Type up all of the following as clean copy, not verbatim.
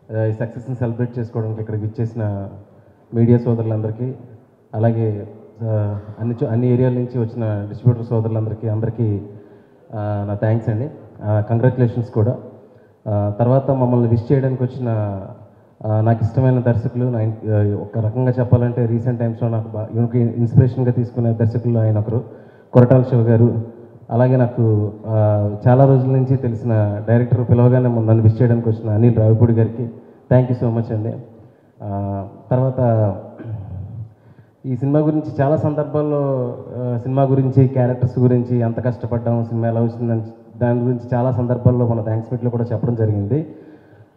ఈ సక్సెస్ని సెలబ్రేట్ చేసుకోవడానికి ఇక్కడికి ఇచ్చేసిన మీడియా సోదరులందరికీ, అలాగే అన్ని ఏరియాల నుంచి వచ్చిన డిస్ట్రిబ్యూటర్ సోదరులందరికీ నా థ్యాంక్స్ అండి. కంగ్రాచులేషన్స్ కూడా. తర్వాత మమ్మల్ని విష్ చేయడానికి వచ్చిన నాకు ఇష్టమైన దర్శకులు, ఒక రకంగా చెప్పాలంటే రీసెంట్ టైమ్స్లో నాకు ఇన్స్పిరేషన్గా తీసుకునే దర్శకులు ఆయన ఒకరు, కొరటాల శివ గారు. అలాగే నాకు చాలా రోజుల నుంచి తెలిసిన డైరెక్టర్ పిలవగానే నన్ను విష్ చేయడానికి వచ్చిన అనిల్ రావిపూడి గారికి థ్యాంక్ యూ సో మచ్ అండి. తర్వాత ఈ సినిమా గురించి చాలా సందర్భాల్లో సినిమా గురించి, క్యారెక్టర్స్ గురించి ఎంత కష్టపడ్డాం, సినిమా ఎలా వచ్చిందని దాని గురించి చాలా సందర్భాల్లో మన థ్యాంక్స్ మీట్లో కూడా చెప్పడం జరిగింది.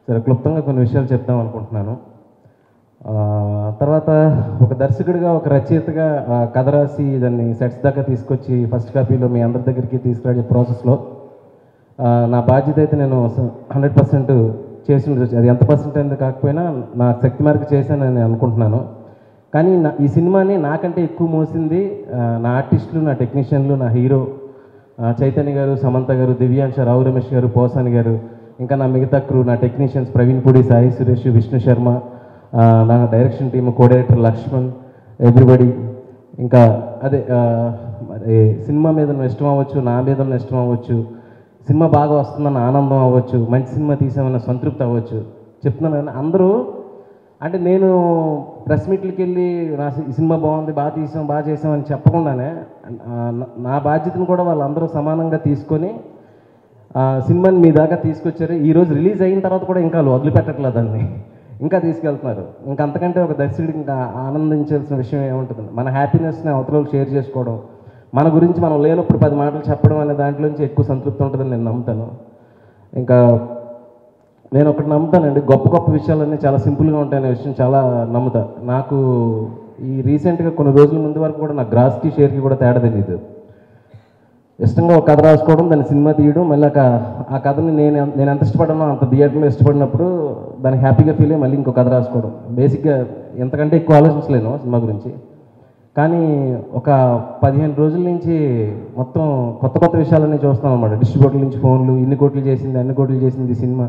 సరే, క్లుప్తంగా కొన్ని విషయాలు చెప్దాం అనుకుంటున్నాను. తర్వాత ఒక దర్శకుడిగా, ఒక రచయితగా కథ రాసి దాన్ని సెట్స్ దాకా తీసుకొచ్చి ఫస్ట్ కాపీలో మీ అందరి దగ్గరికి తీసుకురాడే ప్రాసెస్లో నా బాధ్యత అయితే నేను 100% చేసి ఉండొచ్చు. అది ఎంత పర్సెంట్ అనేది కాకపోయినా నా శక్తి మేరకు చేశానని నేను అనుకుంటున్నాను. కానీ ఈ సినిమాని నాకంటే ఎక్కువ మోసింది నా ఆర్టిస్టులు, నా టెక్నీషియన్లు, నా హీరో చైతన్య గారు, సమంత గారు, దివ్యాంశ, రావు రమేష్ గారు, పోసాని గారు, ఇంకా నా మిగతా క్రూ, నా టెక్నీషియన్స్ ప్రవీణ్ పూడి, సాయి సురేష్, విష్ణు శర్మ, నా direction team, co director Lakshman, everybody. ఇంకా అదే సినిమా మీద ఇష్టం అవ్వచ్చు, నా మీద ఇష్టం అవ్వచ్చు, సినిమా బాగా వస్తుందన్న ఆనందం అవ్వచ్చు, మంచి సినిమా తీసామన్న సంతృప్తి అవ్వచ్చు. చెప్తున్నాను కానీ అందరూ, అంటే నేను ప్రెస్ మీట్లకి వెళ్ళి ఈ సినిమా బాగుంది, బాగా తీసాం, బాగా చేసామని చెప్పకుండానే నా బాధ్యతను కూడా వాళ్ళందరూ సమానంగా తీసుకొని సినిమాని మీ దాకా తీసుకొచ్చారు. ఈరోజు రిలీజ్ అయిన తర్వాత కూడా ఇంకా వాళ్ళు వదిలిపెట్టట్లేదు, దాన్ని ఇంకా తీసుకెళ్తున్నారు. ఇంకా అంతకంటే ఒక దర్శకుడికి ఇంకా ఆనందించాల్సిన విషయం ఏముంటుంది? మన హ్యాపీనెస్ని అవతల షేర్ చేసుకోవడం, మన గురించి మనం లేనప్పుడు 10 మాటలు చెప్పడం అనే దాంట్లోంచి ఎక్కువ సంతృప్తి ఉంటుందని నేను నమ్ముతాను. ఇంకా నేను ఒకటి నమ్ముతానండి, గొప్ప గొప్ప విషయాలన్నీ చాలా సింపుల్గా ఉంటాయనే విషయం చాలా నమ్ముతా. నాకు ఈ రీసెంట్గా కొన్ని రోజుల ముందు వరకు కూడా నాకు గ్రాస్కి, షేర్కి కూడా తేడా తెలియదు. ఇష్టంగా ఒక కథ రాసుకోవడం, దాన్ని సినిమా తీయడం, మళ్ళీ ఆ కథని నేను ఎంత ఇష్టపడ్డానో అంత థియేటర్లో ఇష్టపడినప్పుడు దానికి హ్యాపీగా ఫీల్ అయ్యి మళ్ళీ ఇంకో కథ రాసుకోవడం. బేసిక్గా ఎంతకంటే ఎక్కువ ఆలోచించలేను సినిమా గురించి. కానీ ఒక 15 రోజుల నుంచి మొత్తం కొత్త కొత్త విషయాలన్నీ చూస్తాం అన్నమాట. డిస్ట్రిబ్యూటర్ల నుంచి ఫోన్లు, ఇన్ని కోట్లు చేసింది, అన్ని కోట్లు చేసింది, సినిమా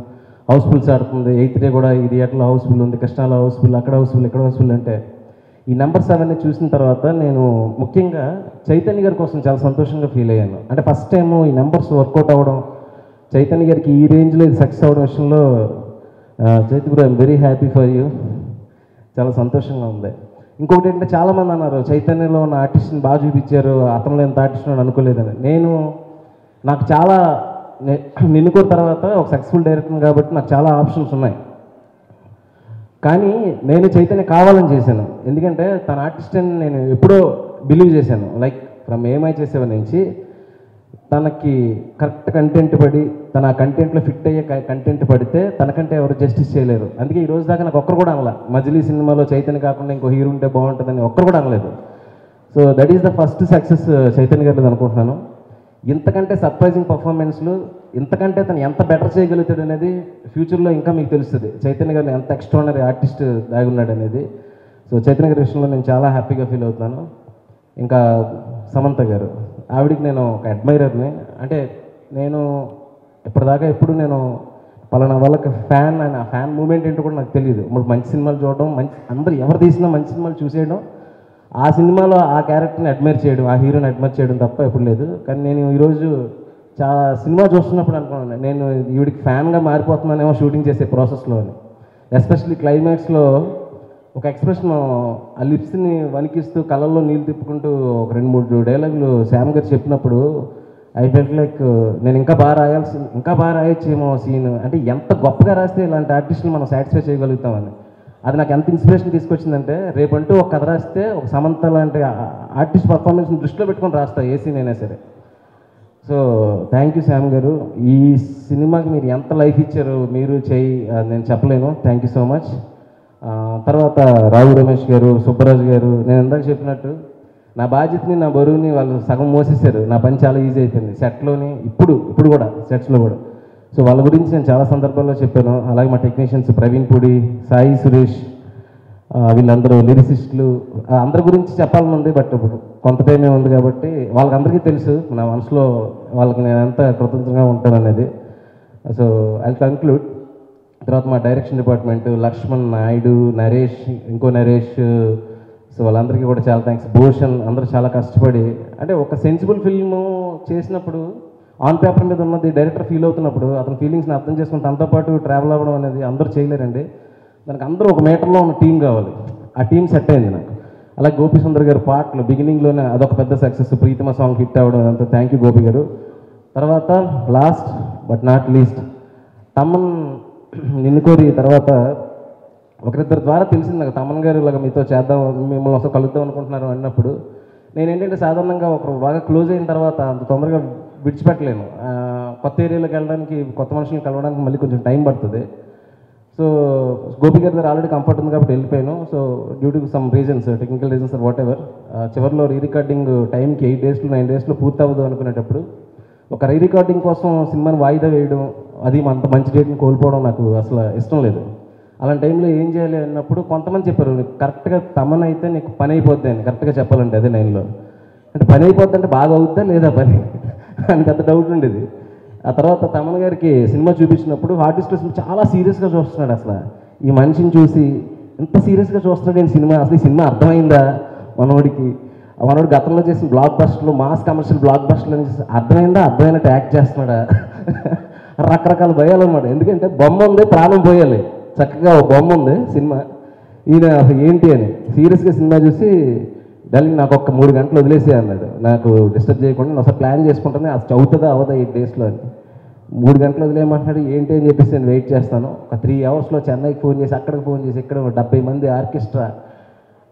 హౌస్ఫుల్స్ ఆడుతుంది, 8th డే కూడా ఈ థియేటర్లో హౌస్ఫుల్ ఉంది, కృష్ణాలో హౌస్ఫుల్, అక్కడ హౌస్ఫుల్, ఇక్కడ హౌస్ఫుల్. అంటే ఈ నెంబర్స్ అవన్నీ చూసిన తర్వాత నేను ముఖ్యంగా చైతన్య గారి కోసం చాలా సంతోషంగా ఫీల్ అయ్యాను. అంటే ఫస్ట్ టైము ఈ నెంబర్స్ వర్కౌట్ అవ్వడం, చైతన్య గారికి ఈ రేంజ్లో ఇది సక్సెస్ అవ్వడం విషయంలో Chaitanya bro, I'm very happy for you, చాలా సంతోషంగా ఉంది. ఇంకొకటి ఏంటంటే చాలామంది అన్నారు చైతన్యలో ఉన్న ఆర్టిస్ట్ని బాగా చూపించారు, అతనిలో ఎంత ఆర్టిస్ట్ అనుకోలేదని. నాకు చాలా నిన్నుకోని తర్వాత ఒక సక్సెస్ఫుల్ డైరెక్టర్ కాబట్టి నాకు చాలా ఆప్షన్స్ ఉన్నాయి. కానీ నేను చైతన్య కావాలని చేశాను, ఎందుకంటే తన ఆర్టిస్ట్ అని నేను ఎప్పుడో బిలీవ్ చేశాను. లైక్ ఫ్రమ్ ఏమై చేసేవాడి నుంచి తనకి కరెక్ట్ కంటెంట్ పడి, తన కంటెంట్లో ఫిట్ అయ్యే కంటెంట్ పడితే తనకంటే ఎవరు జస్టిస్ చేయలేరు. అందుకే ఈ రోజు దాకా నాకు ఒక్కరు కూడా అనలా మజిలీ సినిమాలో చైతన్య కాకుండా ఇంకో హీరో ఉంటే బాగుంటుందని ఒక్కరు కూడా అనలేదు. So that is the first success Chaitanya గారిది అనుకుంటున్నాను. ఇంతకంటే సర్ప్రైజింగ్ పర్ఫార్మెన్స్లు, ఇంతకంటే తను ఎంత బెటర్ చేయగలుగుతాడు అనేది ఫ్యూచర్లో ఇంకా మీకు తెలుస్తుంది. చైతన్య గారిని ఎంత ఎక్స్ట్రానరీ ఆర్టిస్ట్ దాగి ఉన్నాడు అనేది. సో చైతన్య గారి విషయంలో నేను చాలా హ్యాపీగా ఫీల్ అవుతున్నాను. ఇంకా సమంత గారు, ఆవిడికి నేను ఒక అడ్మైరర్ని. అంటే నేను ఇప్పటిదాకా ఎప్పుడు నేను పలానా వాళ్ళకి ఫ్యాన్ అని, ఆ ఫ్యాన్ మూమెంట్ ఏంటో కూడా నాకు తెలియదు. ఇప్పుడు మంచి సినిమాలు చూడడం, అందరూ ఎవరు తీసినా మంచి సినిమాలు చూసేయడం, ఆ సినిమాలో ఆ క్యారెక్టర్ని అడ్మైర్ చేయడం, ఆ హీరోని అడ్మైర్ చేయడం తప్ప ఎప్పుడు లేదు. కానీ నేను ఈరోజు చాలా సినిమా చూస్తున్నప్పుడు అనుకున్నాను, నేను ఈవిడికి ఫ్యాన్గా మారిపోతున్నానేమో షూటింగ్ చేసే ప్రాసెస్లో అని. ఎస్పెషల్లీ క్లైమాక్స్లో ఒక ఎక్స్ప్రెషన్, ఆ లిప్స్ని వణికిస్తూ కళ్ళల్లో నీళ్ళు తిప్పుకుంటూ ఒక 2-3 డైలాగులు శ్యామ్ గారు చెప్పినప్పుడు ఐ ఫెల్ట్ లైక్ నేను ఇంకా బాగా రాయొచ్చేమో సీన్. అంటే ఎంత గొప్పగా రాస్తే ఇలాంటి ఆర్టిస్ట్ని మనం సాటిస్ఫై చేయగలుగుతామని. అది నాకు ఎంత ఇన్స్పిరేషన్ తీసుకొచ్చిందంటే, రేపంటూ ఒక కథ రాస్తే ఒక సమంత లాంటి ఆర్టిస్ట్ పర్ఫార్మెన్స్ని దృష్టిలో పెట్టుకొని రాస్తా ఏ సీన్ అయినా సరే. సో థ్యాంక్ యూ శ్యామ్ గారు, ఈ సినిమాకి మీరు ఎంత లైఫ్ ఇచ్చారు, మీరు నేను చెప్పలేను. Thank you so much. తర్వాత రావు రమేష్ గారు, సుబ్బరాజు గారు, నేను ఇందాక చెప్పినట్టు నా బాధ్యతని, నా బరువుని వాళ్ళు సగం మోసేశారు. నా పని చాలా ఈజీ అయిపోయింది సెట్లోని, ఇప్పుడు కూడా సెట్స్లో కూడా. సో వాళ్ళ గురించి నేను చాలా సందర్భాల్లో చెప్పాను. అలాగే మా టెక్నీషియన్స్ ప్రవీణ్ పూడి, సాయి సురేష్, వీళ్ళందరూ లిరిసిస్టులు, అందరి గురించి చెప్పాలని ఉంది. బట్ ఇప్పుడు కొంత టైమే ఉంది కాబట్టి వాళ్ళకందరికీ తెలుసు నా మనసులో వాళ్ళకి నేను ఎంత కృతజ్ఞతగా ఉంటాను అనేది. So I conclude. తర్వాత మా డైరెక్షన్ డిపార్ట్మెంట్ లక్ష్మణ్, నాయుడు, నరేష్, ఇంకో నరేష్, సో వాళ్ళందరికీ కూడా చాలా థ్యాంక్స్. భూషణ్, అందరూ చాలా కష్టపడి, అంటే ఒక సెన్సిబుల్ ఫిల్మ్ చేసినప్పుడు ఆన్ పేపర్ మీద ఉన్నది డైరెక్టర్ ఫీల్ అవుతున్నప్పుడు అతని ఫీలింగ్స్ని అర్థం చేసుకుని తనతో పాటు ట్రావెల్ అవ్వడం అనేది అందరూ చేయలేరండి. దానికి అందరూ ఒక మీటర్లో ఉన్న టీం కావాలి. ఆ టీం సెట్ అయింది నాకు. అలాగే గోపి సుందర్ గారు పాటలు బిగినింగ్లోనే అదొక పెద్ద సక్సెస్, ప్రీతమ సాంగ్ హిట్ అవ్వడం అంతా థ్యాంక్ యూ గోపి గారు. తర్వాత last but not least Thaman నిన్ను కోరి. తర్వాత ఒకరిద్దరి ద్వారా తెలిసింది నాకు తమన్ గారు ఇలాగ మీతో చేద్దాం, మిమ్మల్ని ఒకసారి కలుద్దాం అనుకుంటున్నారు అన్నప్పుడు నేను ఏంటంటే సాధారణంగా ఒకరు బాగా క్లోజ్ అయిన తర్వాత అంత తొందరగా విడిచిపెట్టలేను. కొత్త ఏరియాలోకి వెళ్ళడానికి, కొత్త మనుషులను కలవడానికి మళ్ళీ కొంచెం టైం పడుతుంది. సో గోపి గారి దగ్గర ఆల్రెడీ కంఫర్ట్ ఉంది కాబట్టి వెళ్ళిపోయాను. So due to some reasons, technical reasons or whatever, చివరిలో రీ రికార్డింగ్ టైంకి 8 days 9 days పూర్తి అవ్వదు అనుకునేటప్పుడు ఒక రీ రికార్డింగ్ కోసం సినిమాని వాయిదా వేయడం, అది అంత మంచి డేట్ని కోల్పోవడం నాకు అసలు ఇష్టం లేదు. అలాంటి టైంలో ఏం చేయాలి అన్నప్పుడు కొంతమంది చెప్పారు, కరెక్ట్గా తమన్ అయితే నీకు పని అయిపోద్ది అని. కరెక్ట్గా చెప్పాలంటే అదే లైన్లో, అంటే పని అయిపోద్ది అంటే బాగా అవుద్దా లేదా పని అని పెద్ద డౌట్ ఉండేది. ఆ తర్వాత తమన్ గారికి సినిమా చూపించినప్పుడు ఆర్టిస్ట్ చాలా సీరియస్గా చూస్తున్నాడు. అసలు ఈ మనిషిని చూసి ఎంత సీరియస్గా చూస్తున్నాడు నేను సినిమా, అసలు ఈ సినిమా అర్థమైందా మనోడికి, మనోడు గతంలో చేసిన బ్లాక్ బస్టర్లు, మాస్ కమర్షియల్ బ్లాక్ బస్టర్లు అని అర్థమైందా, అర్థమైనట్టు యాక్ట్ చేస్తున్నాడా రకరకాల భయాలు అన్నమాట. ఎందుకంటే బొమ్మ ఉంది, ప్రాణం పోయాలి, చక్కగా ఒక బొమ్మ ఉంది సినిమా, ఈయన అసలు ఏంటి అని సీరియస్గా సినిమా చూసి డార్లింగ్ నాకు ఒక 3 గంటలు వదిలేసే అన్నాడు. నాకు డిస్టర్బ్ చేయకుండా నేను ఒకసారి ప్లాన్ చేసుకుంటాను, అది చదువుతుందా అవదా 8 daysలో అని. 3 గంటలు వదిలేయమంటున్నాడు. ఏంటి అని చెప్పేసి నేను వెయిట్ చేస్తాను. ఒక 3 hours చెన్నైకి ఫోన్ చేసి, అక్కడికి ఫోన్ చేసి, ఇక్కడ 70 మంది ఆర్కెస్ట్రా,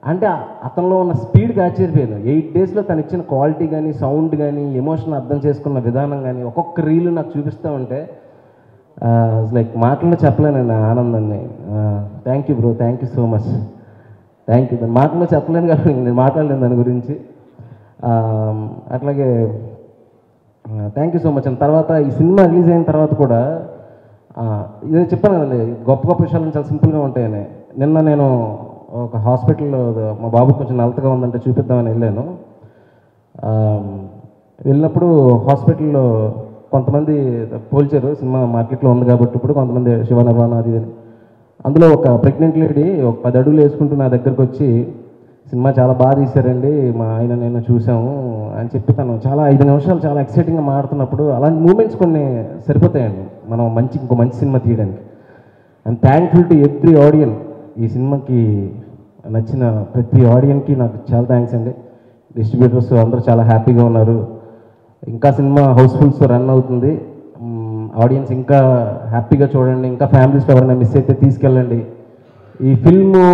అంటే అతనిలో ఉన్న స్పీడ్కి ఆశ్చర్యపోయాను. 8 daysలో తను ఇచ్చిన క్వాలిటీ కానీ, సౌండ్ కానీ, ఎమోషన్ అర్థం చేసుకున్న విధానం కానీ, ఒక్కొక్క రీలు నాకు చూపిస్తూ ఉంటే లైక్ మాటల్లో చెప్పలేనండి ఆనందాన్ని. Thank you bro, thank you so much, thank you. దాని మాటల్లో చెప్పలేను కాబట్టి నేను మాట్లాడలేను దాని గురించి. అట్లాగే thank you so much. And తర్వాత ఈ సినిమా రిలీజ్ అయిన తర్వాత కూడా ఇదే చెప్పాను కదండి, గొప్ప గొప్ప విషయాలు చాలా సింపుల్గా ఉంటాయని. నిన్న నేను ఒక హాస్పిటల్లో మా బాబు కొంచెం నలతగా ఉందంటే చూపిద్దామని వెళ్ళాను. వెళ్ళినప్పుడు హాస్పిటల్లో కొంతమంది పోల్చారు, సినిమా మార్కెట్లో ఉంది కాబట్టి ఇప్పుడు కొంతమంది శివనర్వాణ అది ఇది. అందులో ఒక ప్రెగ్నెంట్ లేడీ ఒక 10 అడుగులు వేసుకుంటూ నా దగ్గరకు వచ్చి, సినిమా చాలా బాగా తీశారండి, మా ఆయన నేను చూసాము అని చెప్పి తను చాలా 5 నిమిషాలు చాలా ఎక్సైటింగ్గా మాడుతున్నప్పుడు అలాంటి మూమెంట్స్ కొన్ని సరిపోతాయండి మనం ఇంకో మంచి సినిమా తీయడానికి. ఐఎమ్ థ్యాంక్ఫుల్ టు ఎవ్రీ ఆడియన్. ఈ సినిమాకి నచ్చిన ప్రతి ఆడియన్కి నాకు చాలా థ్యాంక్స్ అండి. డిస్ట్రిబ్యూటర్స్ అందరూ చాలా హ్యాపీగా ఉన్నారు. ఇంకా సినిమా హౌస్ఫుల్స్తో రన్ అవుతుంది. ఆడియన్స్ ఇంకా హ్యాపీగా చూడండి. ఇంకా ఫ్యామిలీస్లో ఎవరైనా మిస్ అయితే తీసుకెళ్ళండి. ఈ ఫిల్ము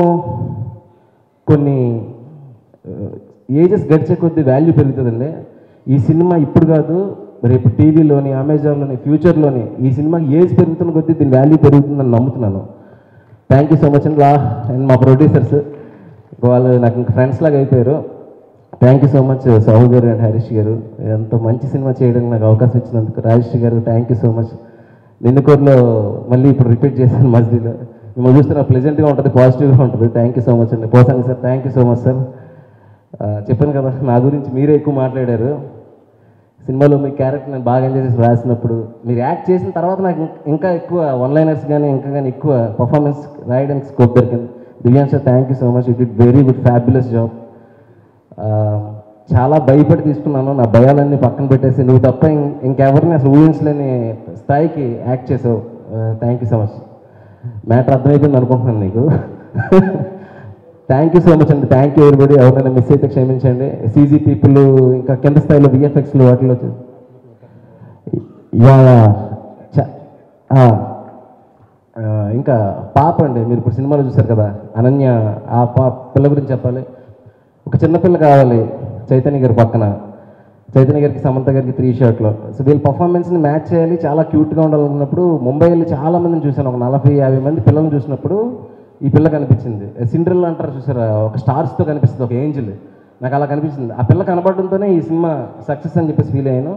కొన్ని ఏజెస్ గడిచే కొద్దీ వాల్యూ పెరుగుతుందండి. ఈ సినిమా ఇప్పుడు కాదు, రేపు టీవీలోని, అమెజాన్లోని, ఫ్యూచర్లోని ఈ సినిమాకి ఏజ్ పెరుగుతున్న కొద్దీ దీని వాల్యూ పెరుగుతుందని నమ్ముతున్నాను. థ్యాంక్ యూ సో మచ్ అండి. అండ్ మా ప్రొడ్యూసర్స్ వాళ్ళు నాకు ఇంకా ఫ్రెండ్స్ లాగా అయిపోయారు. Thank you so much Sahu గారు అండ్ హరీష్ గారు, ఎంతో మంచి సినిమా చేయడానికి నాకు అవకాశం ఇచ్చినందుకు. రాజేష్ గారు థ్యాంక్ యూ సో మచ్. నిన్నకోర్లో మళ్ళీ ఇప్పుడు రిపీట్ చేశాను మస్జిద్లో. మిమ్మల్ని చూస్తే నాకు ప్లెజెంట్గా ఉంటుంది, పాజిటివ్గా ఉంటుంది. థ్యాంక్ యూ సో మచ్ అండి. పోసాంగ్ sir thank you so much sir. చెప్పాను కదా నా గురించి మీరే ఎక్కువ మాట్లాడారు. సినిమాలో మీ క్యారెక్టర్ నేను బాగా ఎంజాయ్ చేసి రాసినప్పుడు, మీరు యాక్ట్ చేసిన తర్వాత నాకు ఇంకా ఎక్కువ వన్లైనర్స్ కానీ ఎక్కువ పర్ఫార్మెన్స్ రాయడానికి స్కోప్ దొరికింది. దివ్యాన్ sir thank you so much, you did very good fabulous job. చాలా భయపడి తీసుకున్నాను, నా భయాలన్నీ పక్కన పెట్టేసి నువ్వు తప్ప ఇంకెవరిని అసలు ఊహించలేని స్థాయికి యాక్ట్ చేసావు. Thank you so much. Matter అర్థమైపోయింది అనుకుంటున్నాను నీకు. థ్యాంక్ యూ సో మచ్ అండి. Thank you everybody. ఎవరైనా మిస్ అయితే క్షమించండి. సీజీ పీపుల్, ఇంకా కింద స్థాయిలో విఎఫ్ఎక్స్లు వాటిలో ఇంకా పాప అండి, మీరు ఇప్పుడు సినిమాలో చూశారు కదా అనన్య, ఆ పిల్ల గురించి చెప్పాలి. ఒక చిన్నపిల్ల కావాలి చైతన్య గారి పక్కన, చైతన్య గారికి సమంత గారికి 3 షర్ట్లో. సో వీళ్ళ పర్ఫార్మెన్స్ని మ్యాచ్ చేయాలి, చాలా క్యూట్గా ఉండాలనుకున్నప్పుడు ముంబై వెళ్ళి చాలా మందిని చూశాను. ఒక 40-50 మంది పిల్లల్ని చూసినప్పుడు ఈ పిల్ల కనిపించింది. సిండ్రెల్లా అంటారు చూసారా, ఒక స్టార్స్తో కనిపిస్తుంది, ఒక ఏంజిల్. నాకు అలా కనిపించింది. ఆ పిల్ల కనబడడంతోనే ఈ సినిమా సక్సెస్ అని చెప్పేసి ఫీల్ అయ్యాను.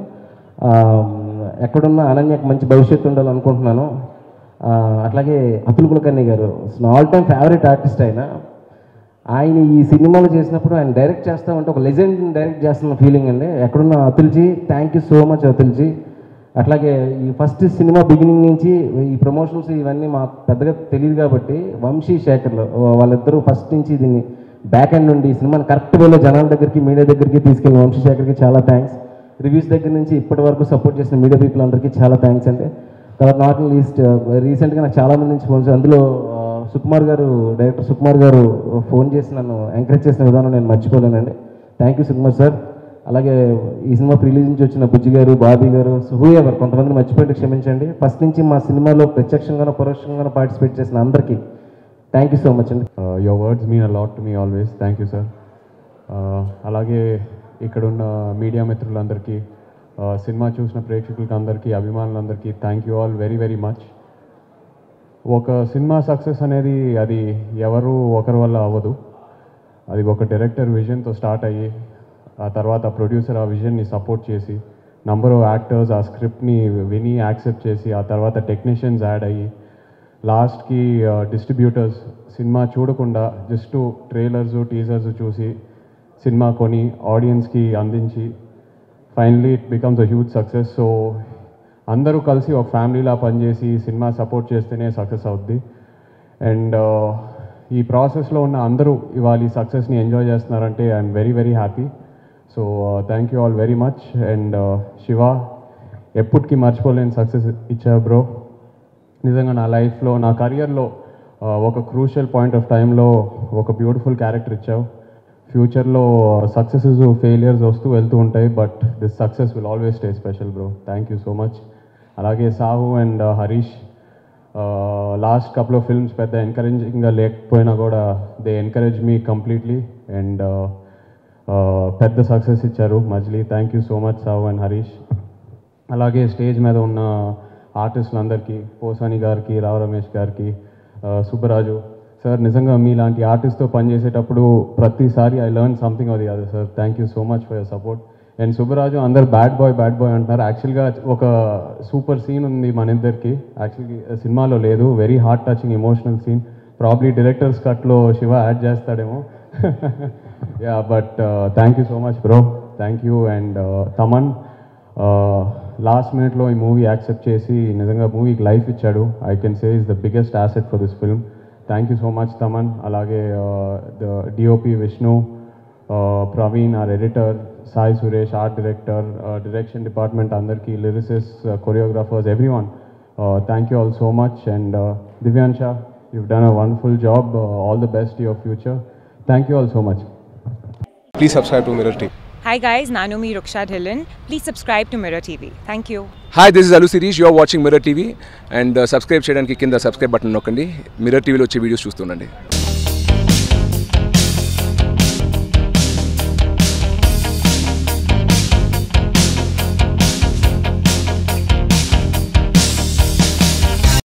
ఎక్కడున్నా అనన్యకు మంచి భవిష్యత్తు ఉండాలనుకుంటున్నాను. అట్లాగే అతుల్ కులకర్ణి గారు ఆల్ టైమ్ ఫేవరెట్ ఆర్టిస్ట్. ఆయన ఈ సినిమాలో చేసినప్పుడు ఆయన డైరెక్ట్ చేస్తామంటే ఒక లెజెండ్ని డైరెక్ట్ చేస్తున్న ఫీలింగ్ అండి. ఎక్కడున్న Atulji thank you so much. Atulji అట్లాగే ఈ ఫస్ట్ సినిమా బిగినింగ్ నుంచి ఈ ప్రమోషన్స్ ఇవన్నీ మాకు పెద్దగా తెలియదు కాబట్టి వంశీ శేఖర్లు వాళ్ళిద్దరూ ఫస్ట్ నుంచి దీన్ని బ్యాక్ ఎండ్ నుండి ఈ సినిమాని కరెక్ట్ వేలో జనాల దగ్గరికి మీడియా దగ్గరికి తీసుకెళ్ళిన వంశీ శేఖర్కి చాలా థ్యాంక్స్. రివ్యూస్ దగ్గర నుంచి ఇప్పటి వరకు సపోర్ట్ చేసిన మీడియా పీపుల్ అందరికీ చాలా థ్యాంక్స్ అండి. తర్వాత నాట్ లీస్ట్ రీసెంట్గా నాకు చాలామంది నుంచి ఫోన్స్, అందులో సుకుమార్ గారు, డైరెక్టర్ సుకుమార్ గారు ఫోన్ చేసి నన్ను ఎంకరేజ్ చేసిన విధానం నేను మర్చిపోలేనండి. Thank you Sukumar sir. అలాగే ఈ సినిమా రిలీజ్ నుంచి వచ్చిన బుజ్జి గారు, బాబీ గారు, హూ ఎవర్ కొంతమంది మర్చిపోయింటే క్షమించండి. ఫస్ట్ నుంచి మా సినిమాలో ప్రత్యక్షంగానో పరోక్షంగానో పార్టిసిపేట్ చేసిన అందరికీ థ్యాంక్ యూ సో మచ్ అండి. Your words mean a lot to me always. Thank you sir. అలాగే ఇక్కడున్న మీడియా మిత్రులందరికీ, సినిమా చూసిన ప్రేక్షకులకి అందరికీ, అభిమానులందరికీ thank you all very very much. ఒక సినిమా సక్సెస్ అనేది అది ఎవరు ఒకరి వల్ల అవ్వదు. అది ఒక డైరెక్టర్ విజన్తో స్టార్ట్ అయ్యి ఆ తర్వాత ప్రొడ్యూసర్ ఆ విజన్ని సపోర్ట్ చేసి, నంబర్ ఆఫ్ యాక్టర్స్ ఆ స్క్రిప్ట్ని విని యాక్సెప్ట్ చేసి, ఆ తర్వాత టెక్నీషియన్స్ యాడ్ అయ్యి, లాస్ట్కి డిస్ట్రిబ్యూటర్స్ సినిమా చూడకుండా జస్ట్ ట్రైలర్స్ టీజర్స్ చూసి సినిమా కొని ఆడియన్స్కి అందించి finally it becomes a huge success. So అందరూ కలిసి ఒక ఫ్యామిలీలా పనిచేసి సినిమా సపోర్ట్ చేస్తేనే సక్సెస్ అవుద్ది. అండ్ ఈ ప్రాసెస్లో ఉన్న అందరూ ఇవాళ ఈ సక్సెస్ని ఎంజాయ్ చేస్తున్నారంటే I'm very very happy. So thank you all very much. And Shiva, ఎప్పటికీ మర్చిపోలేని సక్సెస్ ఇచ్చావు బ్రో. నిజంగా నా లైఫ్లో, నా కెరియర్లో ఒక క్రూషియల్ పాయింట్ ఆఫ్ టైంలో ఒక బ్యూటిఫుల్ క్యారెక్టర్ ఇచ్చావు. ఫ్యూచర్లో సక్సెసెస్ ఫెయిలియర్స్ వస్తూ వెళ్తూ ఉంటాయి, but this success will always stay special bro. Thank you so much. అలాగే Sahu and Harish, last couple of films పెద్ద ఎంకరేజింగ్గా లేకపోయినా కూడా they encourage me completely and పెద్ద సక్సెస్ ఇచ్చారు Majili. Thank you so much Sahu and Harish. అలాగే స్టేజ్ మీద ఉన్న ఆర్టిస్టులందరికీ, పోసాని గారికి, రావు రమేష్ గారికి, సుబ్బరాజు సార్, నిజంగా మీలాంటి ఆర్టిస్ట్తో పనిచేసేటప్పుడు ప్రతిసారి ఐ లెర్న్ సంథింగ్ అది కాదు sir. Thank you so much for your support. And Subbaraju, అందరు బ్యాడ్ బాయ్ అంటున్నారు. యాక్చువల్గా ఒక సూపర్ సీన్ ఉంది మన ఇద్దరికి, యాక్చువల్గా సినిమాలో లేదు. Very heart touching emotional scene. Probably director's కట్లో శివ యాడ్ చేస్తాడేమో. Yeah, but thank you so much bro. Thank you. And Thaman last మినిట్లో ఈ మూవీ యాక్సెప్ట్ చేసి నిజంగా మూవీకి లైఫ్ ఇచ్చాడు. I can say is the biggest asset for this film. Thank you so much Thaman. అలాగే the DOP Vishnu, Praveen our editor, Sai Suresh art director, direction department అందరికీ, lyricist, choreographers, everyone, thank you all so much. And Divyansha, you've done a wonderful job. All the best to your future. Thank you all so much. Please subscribe to Mirror TV. Hi guys, Nanumi Ruksha Dhillon. Please subscribe to Mirror TV. Thank you. Hi, this is Alu Sirish. You are watching Mirror TV and subscribe cheyadaniki kinda subscribe button nokkandi. Mirror TV lo vachche videos chustunandi.